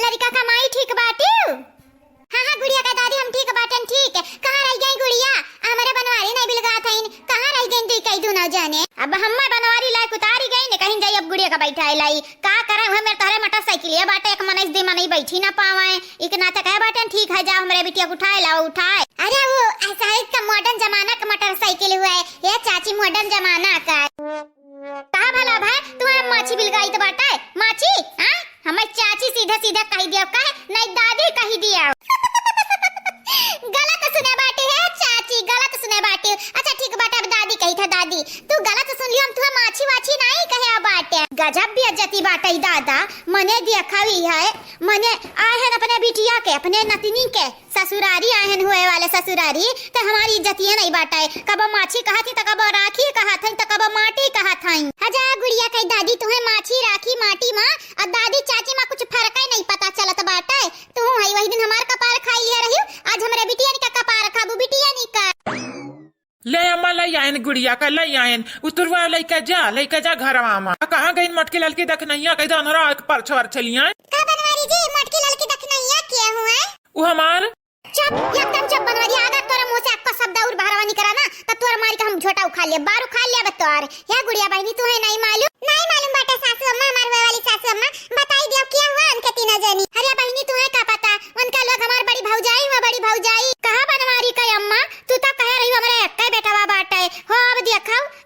लड़का कमाई ठीक बाटी। हाँ हाँ गुड़िया का दादी हम ठीक बाटन ठीक। कहाँ रह गई गुड़िया? हमारे बनवारी नहीं बिलगा था इन। कहाँ रह गई तू कई दू न जाने। अब हम बनवारी लाई उतारी गई ने कहीं जाई अब गुड़िया का बैठा लाई का करे हुए मेरे तारे मोटरसाइकिल ये बाटे एक मनइस दे मनई बैठी ना पावे एक ना तक है बाटन ठीक है जा हमरे बिटिया को उठाए लाओ उठाए। अरे वो ऐसा है का मॉडर्न जमाना का मोटरसाइकिल हुआ है ये चाची मॉडर्न जमाना का। कहा भला भाई तुम्हारे माछी बिलगाई तो बाटा है माछी। हां हमारी चाची सीधा सीधा कह दिया का नहीं दादी कह दिया। गलत सुने बाटे है चाची गलत सुने बाटे। अच्छा ठीक बाटे अब दादी कही था दादी तू गलत सुन लियो हम तुम्हें माछी वाछी नहीं कहे अब बाटे। गजब बेइज्जती बाटे दादा मने दिखावी है मने आए हैं अपने बिटिया के अपने नतनी के ससुरारी आए हैं हुए वाले ससुरारी तो हमारी इज्जतियां नहीं बाटे। कब माछी कहा थी तो कब राखी कहा था तो कब माटी कहा था। अच्छा गुड़िया कही दादी तुम्हें माछी राखी माटी माँ और दादी चाची माँ कुछ फर्क ही नहीं पता चलत बाटे। तू वही दिन हमार कपार खाई ले रही आज हमारे बिटिया का कपार खाबू बिटिया नी का। ले अम्मा लई आयन गुड़िया का लई आयन उतरवा लइका जा घर मामा कहाँ गई मटके ललकी दखनैया कहीं अनरा पर छवर चलिया का बनवारी जी मटके ललकी दखनैया क्या हुआ वो हमार चुप एकदम चुप बनवारी अगर तोरा मुंह से आपका शब्द और बाहर नहीं करा ना तो तोर मार के हम झोटा उखा लिया बार उखा लिया बतौर या गुड़िया बहनी तू है नहीं मालूम बाटा सासू अम्मा हमारे वाली सासू अम्मा बताई दियो क्या हुआ उनके तीनों जनी। अरे बहनी तू है का पता उनका लोग हमार बड़ी भौजाई कहां बनवारी का अम्मा तू तो कह रही हमरे एकटा बेटावा बाटे हो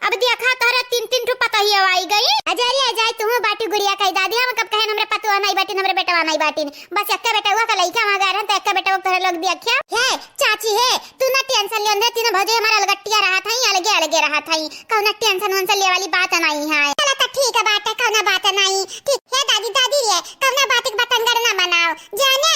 अब देखा तोरे तीन ठो पता ही आई गई। अजय अजय तू बाटी गुड़िया कही दादी हम कब कहे हमरे पतवा नहीं बाटी हमरे बेटावा नहीं बाटी बस एकटा बेटावा का लइका मगर हम तो एकटा बेटावा तोरे लोग देखिया है चाची है तू ना टेंशन ले तीन भौजे हमारा अलगट्टिया रहा था अलगे रहा था कौन टेंशन वंसन ले वाली बात नहीं है। चला तो ठीक है बात है कौन बात नहीं ठीक है दादी रे कौन बात एक बतंगर ना बनाओ जाने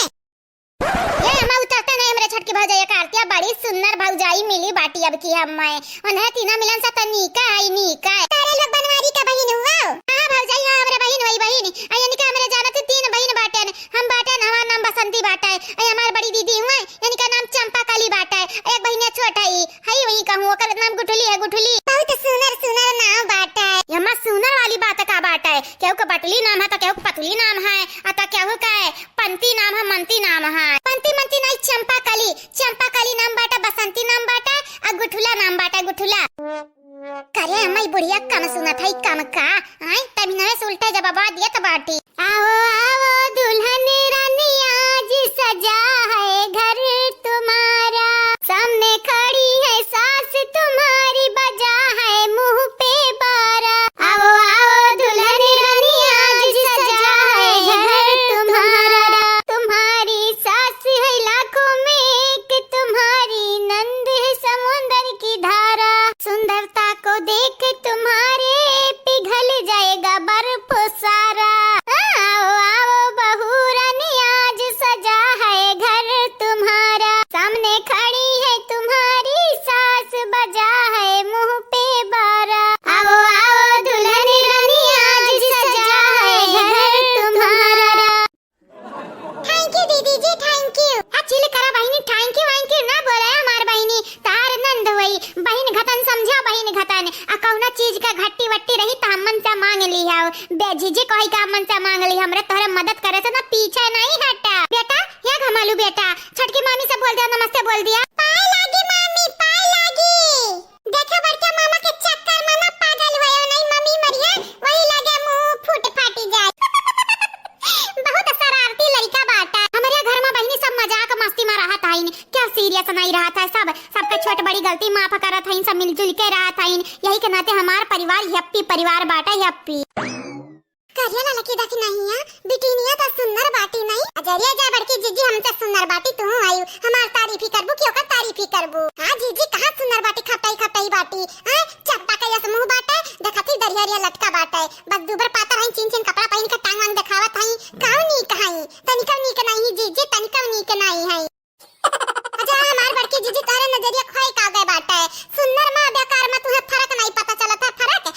ये हम उतरते नहीं हमरे छटकी भौजाई कार्तिया बड़ी सुंदर भौजाई मिली बाटी अब की हम मैं उन्हें तीना मिलन सा तनीका है तारे लोग बनवारी का बहन हुआ हां भौजाई हां हमरे बहन वही बहन यानी कि हमरे जानत तीन बहन बाटन हम बाटन हमार नाम बसंती बाटा है हमार बड़ी दीदी हुआ यानी का नाम चंपा काली बाटा है एक बहन छोटा है वही कहूं ओकर नाम गुठली है गुठली बहुत सुंदर नाम बाटा है यम्मा सुंदर वाली बात का बाटा है केहू का बटली नाम है तो केहू पतली नाम है अता केहू का है पंती नाम है मंती नाम है पंती मंती नहीं चंपा काली नाम बाटा बसंती नाम बाटा और गुठुला नाम बाटा गुठुला। करे अम्मा बुढ़िया कम सुनत है कम का आई तभी नवे उल्टा जवाब दिया तो बाटी आओ दुल्हन रानी आज सजा है घर तुम्हारा सामने खड़ी है सास तुम्हारी बजा है मुंह पे बारा आओ दुल्हन रानी आज सजा है घर तुम्हारा तुम्हारी सास है लाखों में एक तुम्हारी नंद है समुंदर की धारा सुंदरता को देख तुम्हारे पिघल जाएगा बर्फ सारा। आओ बहू रानी आज सजा है घर तुम्हारा सामने खड़ी है तुम्हारी सास बजा है मुंह पे बारा आओ दुल्हन रानी आज सजा है घर तुम्हारा। थैंक यू दीदी जी थैंक यू चिल करा बहनी थैंक यू ना बोला हमार बहनी तार नंद हुई बहन घतन समझा बहन घतन आ कौना चीज का घट्टी वट्टी रही त हमन से मांग लिया बेजीजे कहि का हमन से मांग ली हमरे तोरे मदद करे से ना पीछे नहीं हटा बेटा या घमालू बेटा छटकी मामी से बोल दिया नमस्ते बोल दिया पाए लागी मामी पाए लागी देखो बड़का मामा के चक्कर मामा पागल भयो नहीं मम्मी मरिया वही लगे मुंह फूट फाटी जाए। बहुत शरारती लड़का बाटा हमारे घर में बहनी सब मजाक मस्ती में रहा था क्या सीरियस नहीं रहा था सबका छोट बड़ी गलती माफ करा था सब मिलजुल के रहा था यही के नाते हमारा परिवार यप्पी परिवार बाटा यप्पी करिया लकी दख नहीं है बिटिनिया तो सुंदर बाटी नहीं अजरिया जा बड़की जीजी हमसे सुंदर बाटी तू आयु हमार तारीफ ही करबू क्यों का तारीफ ही करबू हां जीजी कहां सुंदर बाटी खटाई बाटी हां चपटा का यस मुंह बाटा देखती दरिया लटका बाटा बस दुबर पाता रही चिन कपड़ा पहन के टांग वांग दिखावत हई काऊ नी कहाई तनिका नी के नहीं जीजी तनिका नी के नहीं है। अच्छा हमार बड़की जीजी तारे नजरिया खोई का गए बाटा सुंदर मां बेकार में तुहे फर्क नहीं पता चलत है फर्क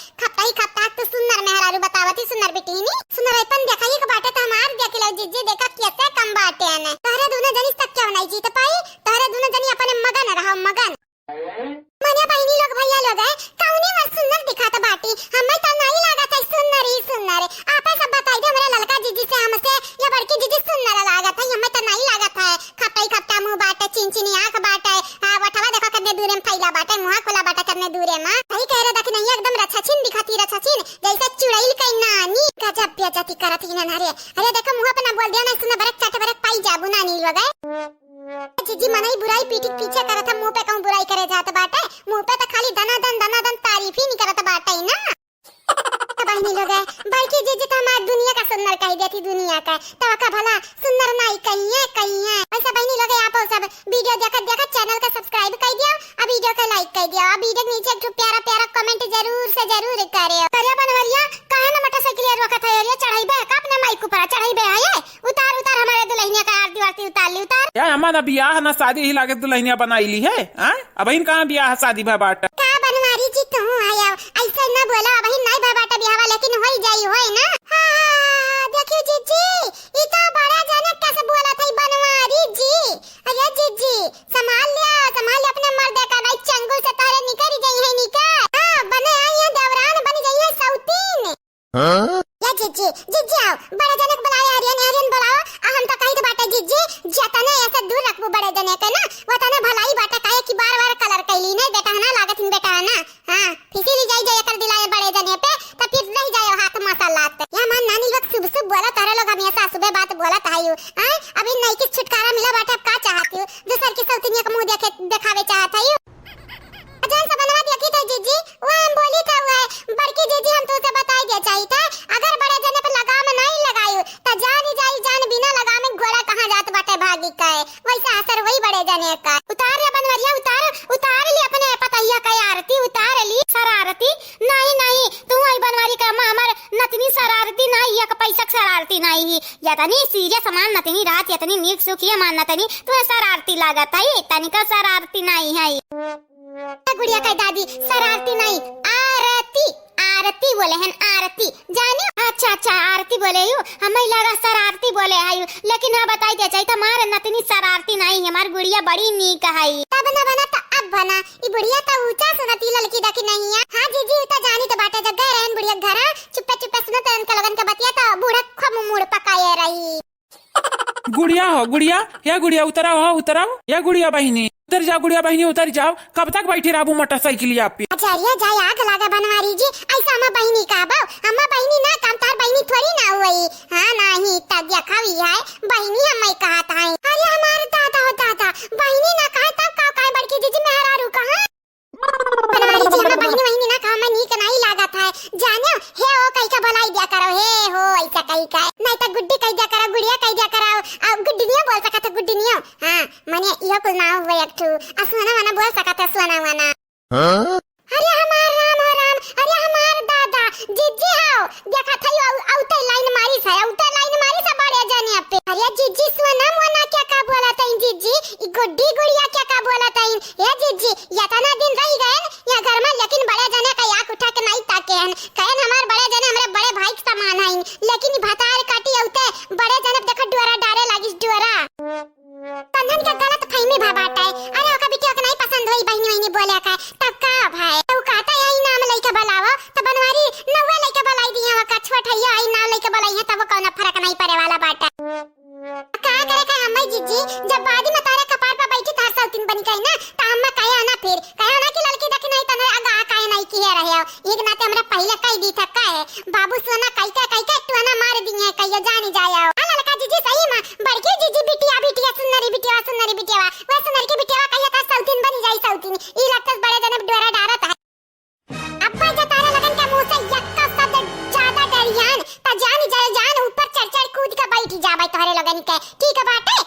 खपता तो सुंदर मेहरारू बतावती सुंदर बिटिनी सुंदरपन देखाई के बाटे तो हमार देख लो जीजी देखा कैसे कम बाटे ने तारे दोनों जनी तक क्यों नहीं जीत पाई तारे दोनों जनी अपने मगन रहो मगन मने बहनी लोग भैया लोग है कौने में सुंदर दिखाता बाटी हमें तो नहीं लगा था सुंदर आपे सब बताई दे हमरा ललका जीजी से हमसे या बड़की जीजी सुंदर करत ही ना रे। अरे देखो मुंह पे ना बोल दिया ना सुना बरक चाटे बरक पाई जाबू ना नील वगै जीजी मनाई बुराई पीठी पीछे करत था, मुंह पे कहूं बुराई करे जात बाटे, मुंह पे तो खाली धना धन तारीफ ही नहीं करत बाटे ना। बहनी लोग है बल्कि जीजी तो हमार दुनिया का सुंदर कह देती, दुनिया का तो का भला सुंदर नहीं कहीं है। वैसे बहनी लोग आप सब वीडियो देखत चैनल का सब्सक्राइब कर दियो और वीडियो को लाइक कर दियो और वीडियो के नीचे एक प्यारा प्यारा कमेंट जरूर करियो। करियो बनवरिया काहे ना मोटरसाइकिल रोकत है रे, चढ़ाईबे का अपने माइक ऊपर चढ़ाईबे है, उतार हमारे दुल्हनिया का आरती वारती उतार ली उतार। या हमारा बियाह ना शादी ही लागे दुल्हनिया बनाईली है। हां अब इन कहां बियाह शादी भा बाट का बनवारी जी तू आया ऐसे ना बोला, अब नहीं भाई बाटा बियाह लेकिन होई जाई होय ना। हां देखियो जीजी ई तो बड़ा जनक कैसे बोला था बनवारी जी। अरे जीजी संभाल ले अपने मर्द का भाई, चंगुल से तारे निकल गई है निकल। हां बने आई है देवरान बन गई है सौतीन। हां या जीजी आओ बड़ा जनक बुलाया, हरियन बुलाओ हम तो कहि तो बाटा जीजी जतने ऐसे दूर रखबो बड़े जने के ना वो तने भलाई बाटा काहे कि बार कलर कैली नहीं बेटा ना लागत इन बेटा ना। हां फिसली जाई कर दिलाए बड़े जने पे तो फिर रह जाए हाथ मसाला या मन नानी लोग सुबह बोला तारे लोग हमेशा सुबह बात बोलत आयु। हां अभी नहीं कि छुटकारा मिला बाटा अब का चाहती हो, दूसर की सौतनिया का मुंह दिखावे चाहत आयु। अजय से बनवा दिया की जीजी वो हम बोली था वो बड़की जीजी हम तुझसे बताई दे चाहिए था, अगर बड़े जने पे लगाम नहीं लगायु तो जान बिना लगाम घोड़ा कहां जात बाटे भागी का है, वैसा असर वही बड़े जने का। उतार रे बनवरिया उतार ली अपने पतैया का आरती उतार ली शरारती। नहीं तू आई बनवारी का हमार नतनी शरारती नहीं या पैसा शरारती नहीं या तनी सीरियस मान नतनी रात या तनी नीक सुखी मान नतनी तू शरारती लागत है, तनिका शरारती नहीं है। गुड़िया का दादी शरारती नहीं आरती बोले हैं आरती जाने। अच्छा आरती बोले यू हमें लगा शरारती बोले है, लेकिन हाँ बताई दे चाहिए हमारे नतनी शरारती नहीं है, हमारी गुड़िया बड़ी नीक है। तब ना बना तो अब बना ये बुढ़िया तो ऊंचा सुनती लड़की दकी नहीं है। हाँ जीजी तो जानी तो बाटा जगह रहन बुढ़िया घर चुप्पे सुनत उनका लगन का बतिया तो बूढ़ा खम मुड़ पकाए रही। गुड़िया हो गुड़िया या गुड़िया उतराओ या गुड़िया बहनी उतर जाओ, गुड़िया बहनी उतर जाओ। कब तक बैठी रहू मोटरसाइकिल पे? आचार्य जाय आग लागा बनवारी जी ऐसा अम्मा बहनी का बाव अम्मा बहनी ना काम तार बहनी थोड़ी ना हुई। हां नहीं तब दिखावी है बहनी हमें कहत है। अरे हमारे दादा बहनी ना कहे तब का काहे बड़की जीजी मेहरारू कहां बनवारी जी हमें बहनी ना कहा मैं नीक नहीं लागत है जानो हे ओ कई का भलाई दिया करो हे हो ऐसा कई का नहीं तो गुड्डी कई दिया करो गुड़िया कई दिया करो अब गुड्डीनिया बोल सकत गुड्डीनिया। हां माने यो कुल नाम हुए एक ठू असुना वाला बोल सकत सुना वाला। हां अरे हमार राम अरे हमार दादा जीजी आओ देखा थई आउटे लाइन मारी सा बड़े जाने पे। अरे जीजी सुना मना क्या का बोला तई जीजी ई गुड्डी गुड़िया क्या का बोला तई ए जीजी या तना दिन रह गए या घर में, लेकिन बड़े जने का आंख उठा के नहीं ताके हैं कहन हमार बड़े जने हमरे बड़े भाई के समान हैं, लेकिन भतार काटी आउटे बड़े जने देखा डोरा डारे लागिस डोरा तंधन का गलत फहमी भाबाटा है। अरे ओका बिटिया के नहीं पसंद होई बहनी बोले का तब का भाई तो कहता है ई नाम लइका बलावा तो बनवारी नवे लइका बलाई दिया वा कछवा ठैया ई नाम लइका बलाई है तब कौन फर्क नहीं पड़े वाला बाटा। का करे का अम्मा जीजी जब बादी में तारे कपार पे बैठी तार सौतीन बनी गई ना तो अम्मा कहे ना फिर कहे ना कि लड़की देख नहीं तने आगा काहे नहीं किए रहे हो एक नाते हमरा पहले कह दी था का है बाबू सोना कई का तू ना मार दिए कहियो जानी जाया। हां लड़का जीजी सही में बड़की जीजी बिटिया सुंदरी बिटिया वे सुंदरी की बिटिया कहियो ता सौतीन बनी जाई सौतीन ई लगता बड़े जने डोरा डारत है। अब्बा जा तारे लगन के मुंह से यक्का शब्द ज्यादा डरियान ता जान ऊपर चढ़ कूद के बैठ जावे तोहरे लगन के ठीक है बाटे।